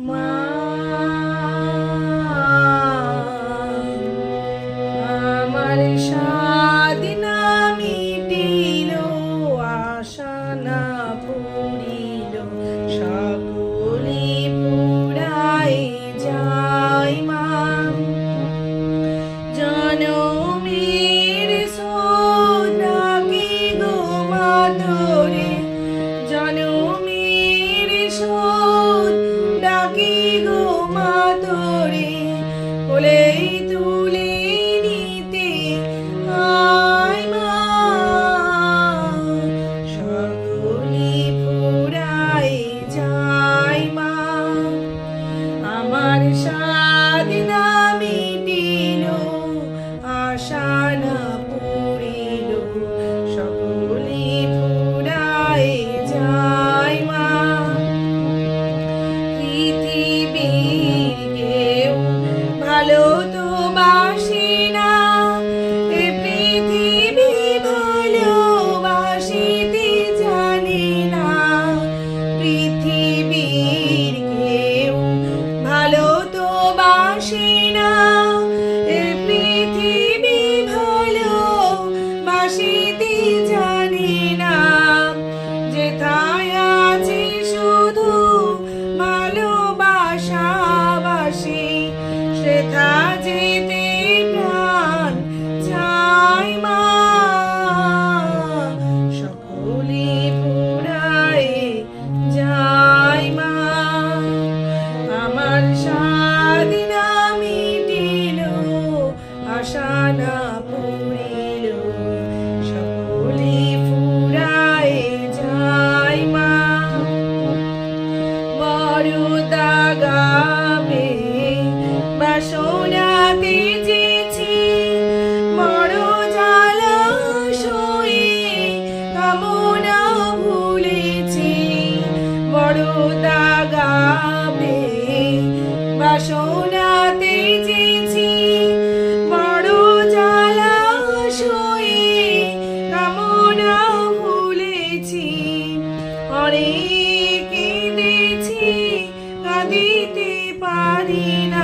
মা আমার সাধ না মিটিল, আশা না পুরিল, সকলি পুরাই যায় মা। জনমের শোধ রাখি গো মা তোরে, জনমের শোধ ডাকি গো মা তোরে, কোলেই তুলে নিতে আয় মা। সকলি ফুরাই যায় মা, আমার সাধ না মিটিল, আশা না পুরিল, সকলি ফুরাই যায় মা। পৃথিবীর কেউ ভালো তো বাসে না, এ পৃথিবী ভালোবাসিতে জানে না। পৃথিবীর কেউ ভালো তো বাসে না, এ পৃথিবী ভালোবাসিতে জানে না। যেথায় আছে শুধু ভালোবাসাবাসি, সেথা যেতে প্রাণ চায় মা। সকলি ফুরাই যায় মা, আমার সাধ না মিটিল, আশা না পুরিল, সকলি ফুরাই যায় মা। বড় দাগাবে বাসনাতে যেছি, বড় জ্বালা সয়ে কামনা ভুলেছি। বড় দাগাবে বাসনাতে যেছি, বড় জ্বালা সয়ে কামনা ভুলেছি। অনেক কেঁদেছি, কাঁদিতে পারি না।